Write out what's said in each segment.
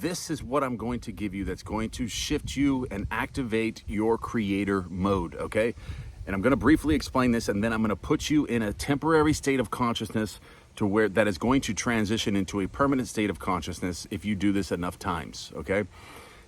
this is what I'm going to give you that's going to shift you and activate your creator mode, okay? And I'm going to briefly explain this, and then I'm going to put you in a temporary state of consciousness to where that is going to transition into a permanent state of consciousness if you do this enough times, okay?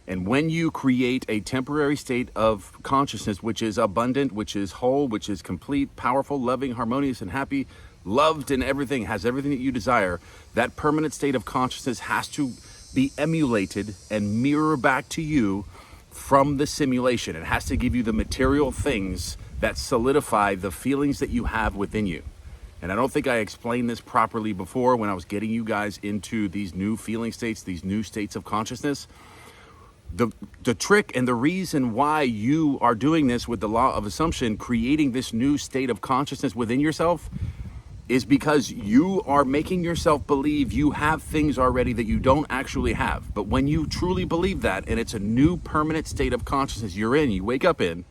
And when you create a temporary state of consciousness, which is abundant, which is whole, which is complete, powerful, loving, harmonious, and happy, loved and everything, has everything that you desire, that permanent state of consciousness has to be emulated and mirror back to you from the simulation. It has to give you the material things that solidify the feelings that you have within you. And I don't think I explained this properly before when I was getting you guys into these new feeling states, these new states of consciousness. The trick and the reason why you are doing this with the law of assumption, creating this new state of consciousness within yourself, is because you are making yourself believe you have things already that you don't actually have. But when you truly believe that, and it's a new permanent state of consciousness you're in, you wake up in,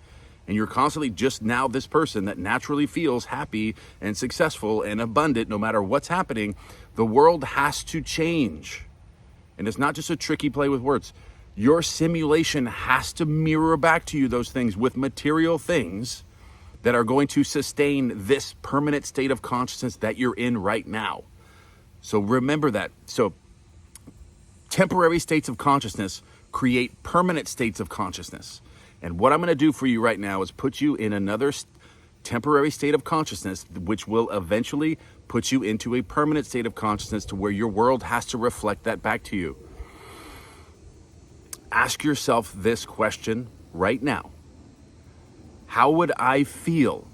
and you're constantly just now this person that naturally feels happy and successful and abundant no matter what's happening, the world has to change. And it's not just a tricky play with words. Your simulation has to mirror back to you those things with material things that are going to sustain this permanent state of consciousness that you're in right now. So remember that. So temporary states of consciousness create permanent states of consciousness. And what I'm going to do for you right now is put you in another temporary state of consciousness, which will eventually put you into a permanent state of consciousness to where your world has to reflect that back to you. Ask yourself this question right now. How would I feel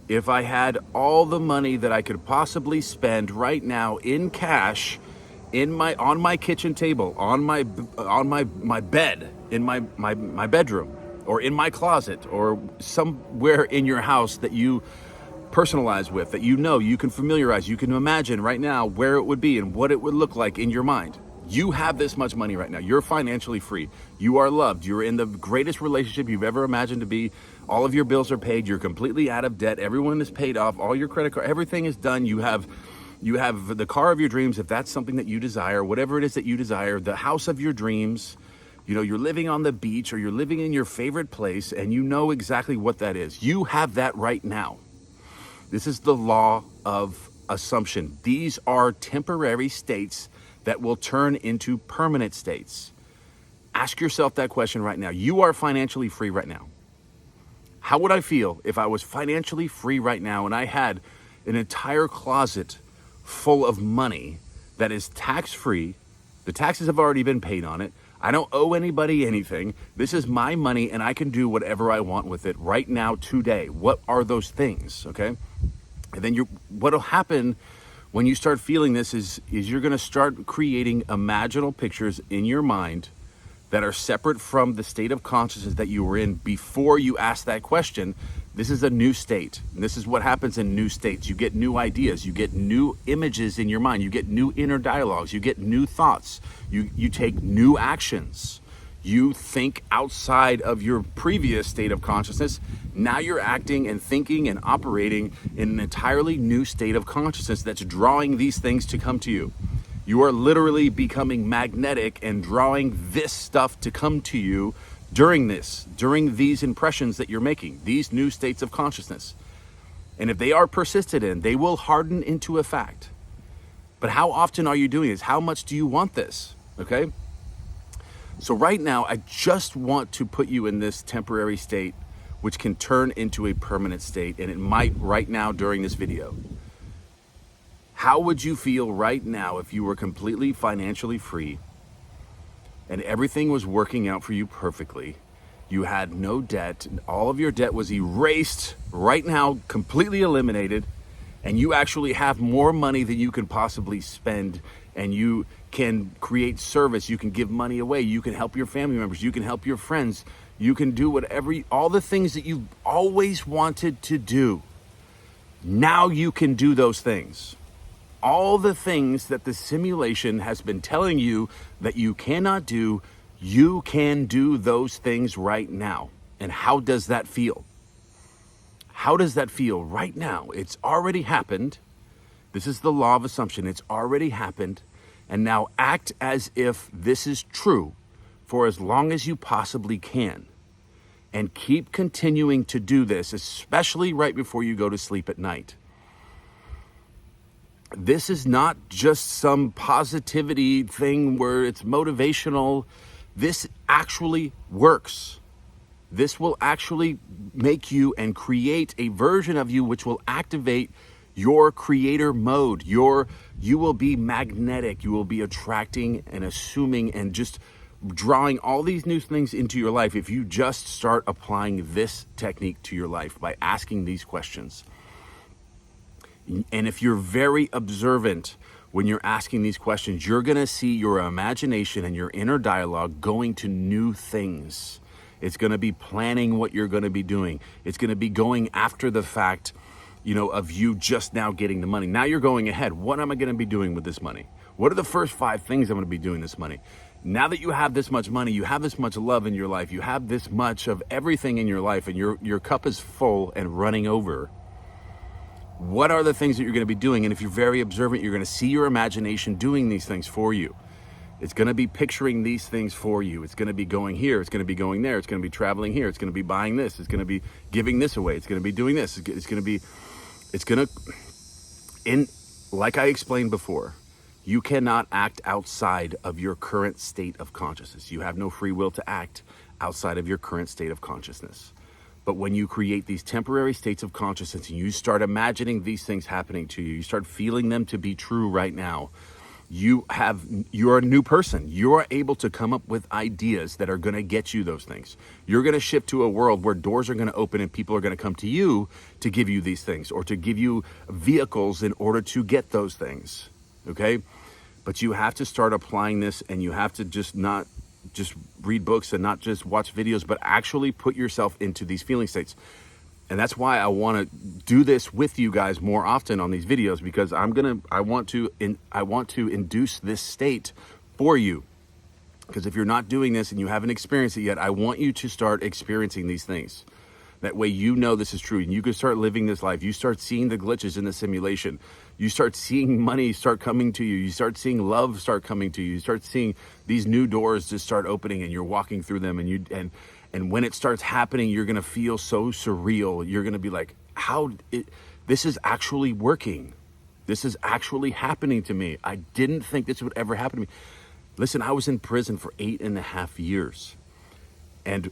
if I had all the money that I could possibly spend right now in cash on my kitchen table, on my bed, in my bedroom, or in my closet, or somewhere in your house that you personalize with, that you can familiarize, you can imagine right now where it would be and what it would look like in your mind. You have this much money right now. You're financially free. You are loved. You're in the greatest relationship you've ever imagined to be. All of your bills are paid. You're completely out of debt. Everyone is paid off. All your credit card, everything is done. You have the car of your dreams, if that's something that you desire, whatever it is that you desire, the house of your dreams. You're living on the beach, or you're living in your favorite place, and you know exactly what that is. You have that right now. This is the law of assumption. These are temporary states that will turn into permanent states. Ask yourself that question right now. You are financially free right now. How would I feel if I was financially free right now and I had an entire closet full of money that is tax-free? The taxes have already been paid on it. I don't owe anybody anything. This is my money and I can do whatever I want with it right now, today. What are those things, okay? And then what'll happen when you start feeling this is you're going to start creating imaginal pictures in your mind that are separate from the state of consciousness that you were in before you ask that question. This is a new state. And this is what happens in new states. You get new ideas. You get new images in your mind. You get new inner dialogues. You get new thoughts. You take new actions. You think outside of your previous state of consciousness. Now you're acting and thinking and operating in an entirely new state of consciousness that's drawing these things to come to you. You are literally becoming magnetic and drawing this stuff to come to you during these impressions that you're making, these new states of consciousness. And if they are persisted in, they will harden into a fact. But how often are you doing this? How much do you want this? Okay? So right now, I just want to put you in this temporary state, which can turn into a permanent state, and it might right now during this video. How would you feel right now if you were completely financially free and everything was working out for you perfectly? You had no debt, and all of your debt was erased right now, completely eliminated, and you actually have more money than you can possibly spend, and you can create service, you can give money away, you can help your family members, you can help your friends, you can do all the things that you've always wanted to do. Now you can do those things. All the things that the simulation has been telling you that you cannot do, you can do those things right now. And how does that feel? How does that feel right now? It's already happened. This is the law of assumption. It's already happened. And now act as if this is true for as long as you possibly can. And keep continuing to do this, especially right before you go to sleep at night. This is not just some positivity thing where it's motivational. This actually works. This will actually make you and create a version of you which will activate your creator mode. You will be magnetic. You will be attracting and assuming and just drawing all these new things into your life if you just start applying this technique to your life by asking these questions. And if you're very observant when you're asking these questions, you're going to see your imagination and your inner dialogue going to new things. It's going to be planning what you're going to be doing. It's going to be going after the fact, of you just now getting the money. Now you're going ahead. What am I going to be doing with this money? What are the first 5 things I'm going to be doing this money? Now that you have this much money, you have this much love in your life, you have this much of everything in your life, and your cup is full and running over. What are the things that you're going to be doing? And if you're very observant, you're going to see your imagination doing these things for you. It's going to be picturing these things for you. It's going to be going here. It's going to be going there. It's going to be traveling here. It's going to be buying this. It's going to be giving this away. It's going to be doing this. Like I explained before, you cannot act outside of your current state of consciousness. You have no free will to act outside of your current state of consciousness. But when you create these temporary states of consciousness and you start imagining these things happening to you, you start feeling them to be true right now, you're a new person. You are able to come up with ideas that are going to get you those things. You're going to shift to a world where doors are going to open and people are going to come to you to give you these things or to give you vehicles in order to get those things. Okay? But you have to start applying this, and you have to not just read books and not just watch videos, but actually put yourself into these feeling states. And that's why I want to do this with you guys more often on these videos, because I want to induce this state for you. Because if you're not doing this and you haven't experienced it yet, I want you to start experiencing these things. That way this is true, and you can start living this life. You start seeing the glitches in the simulation. You start seeing money start coming to you. You start seeing love start coming to you. You start seeing these new doors just start opening, and you're walking through them, and when it starts happening, you're going to feel so surreal. You're going to be like, this is actually working. This is actually happening to me. I didn't think this would ever happen to me. Listen, I was in prison for 8.5 years. And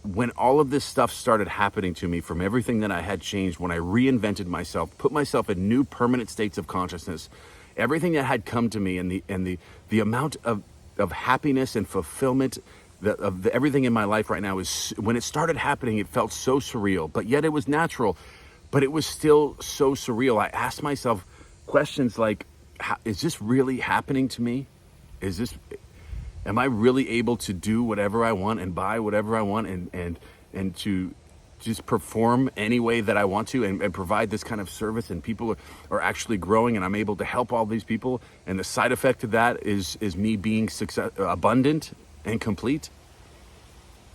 when all of this stuff started happening to me from everything that I had changed, when I reinvented myself, put myself in new permanent states of consciousness, everything that had come to me and the amount of happiness and fulfillment of everything in my life right now is, when it started happening, it felt so surreal, but yet it was natural, but it was still so surreal. I asked myself questions like, is this really happening to me? Am I really able to do whatever I want and buy whatever I want and to just perform any way that I want to and provide this kind of service, and people are actually growing, and I'm able to help all these people, and the side effect of that is me being abundant and complete?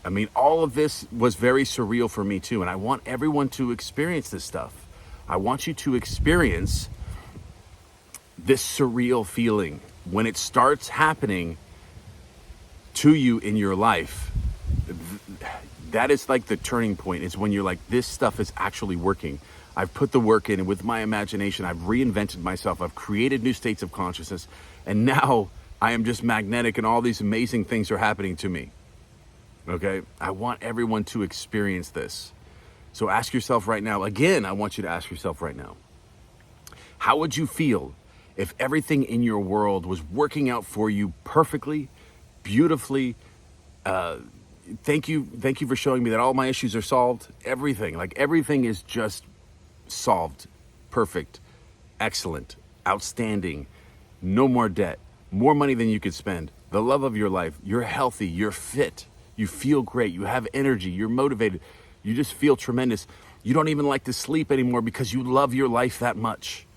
I mean, all of this was very surreal for me too, and I want everyone to experience this stuff. I want you to experience this surreal feeling when it starts happening to you in your life. That is like the turning point. It's when you're like, this stuff is actually working. I've put the work in, and with my imagination, I've reinvented myself. I've created new states of consciousness, and now I am just magnetic, and all these amazing things are happening to me. Okay? I want everyone to experience this. So ask yourself right now, again, I want you to ask yourself right now, how would you feel if everything in your world was working out for you perfectly, beautifully? Thank you for showing me that all my issues are solved. Everything is just solved. Perfect. Excellent. Outstanding. No more debt. More money than you could spend. The love of your life. You're healthy. You're fit. You feel great. You have energy. You're motivated. You just feel tremendous. You don't even like to sleep anymore because you love your life that much.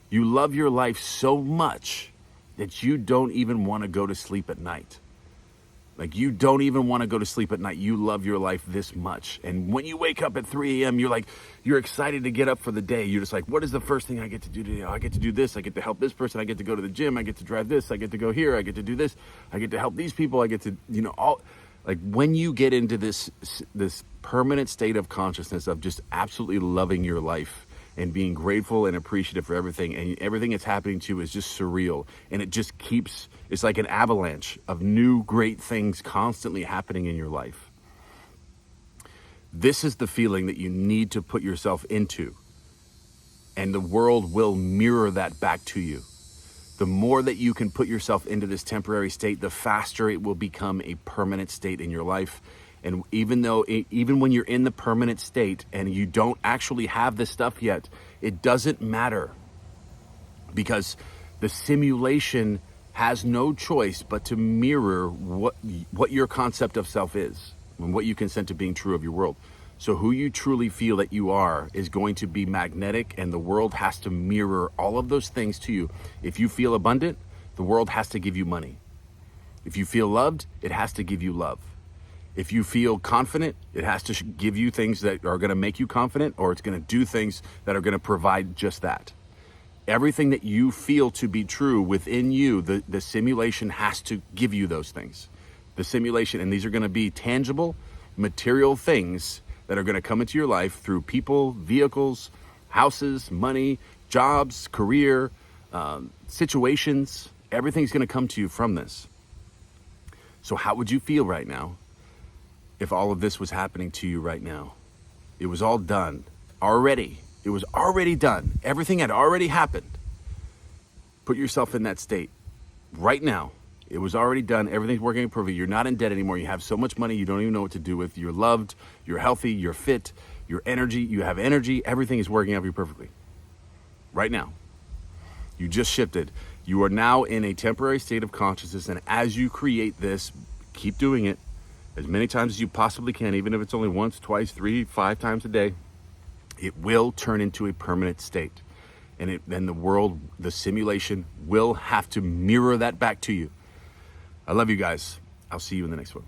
You love your life so much that you don't even want to go to sleep at night. Like, you don't even want to go to sleep at night. You love your life this much. And when you wake up at 3 a.m., you're excited to get up for the day. You're just like, what is the first thing I get to do today? Oh, I get to do this. I get to help this person. I get to go to the gym. I get to drive this. I get to go here. I get to do this. I get to help these people. I get to, all like, when you get into this permanent state of consciousness of just absolutely loving your life and being grateful and appreciative for everything, and everything that's happening to you is just surreal, and it's like an avalanche of new great things constantly happening in your life. This is the feeling that you need to put yourself into, and the world will mirror that back to you. The more that you can put yourself into this temporary state, the faster it will become a permanent state in your life. And even when you're in the permanent state and you don't actually have this stuff yet, it doesn't matter, because the simulation has no choice but to mirror what your concept of self is and what you consent to being true of your world. So who you truly feel that you are is going to be magnetic, and the world has to mirror all of those things to you. If you feel abundant, the world has to give you money. If you feel loved, it has to give you love. If you feel confident, it has to give you things that are going to make you confident, or it's going to do things that are going to provide just that. Everything that you feel to be true within you, the simulation has to give you those things. The simulation, and these are going to be tangible, material things that are going to come into your life through people, vehicles, houses, money, jobs, career, situations. Everything's going to come to you from this. So how would you feel right now if all of this was happening to you right now? It was all done already. It was already done. Everything had already happened. Put yourself in that state right now. It was already done. Everything's working perfectly. You're not in debt anymore. You have so much money you don't even know what to do with. You're loved. You're healthy. You're fit. Your energy. You have energy. Everything is working out for you perfectly. Right now. You just shifted. You are now in a temporary state of consciousness, and as you create this, keep doing it as many times as you possibly can, even if it's only once, twice, 3, 5 times a day. It will turn into a permanent state. And then the world, the simulation, will have to mirror that back to you. I love you guys. I'll see you in the next one.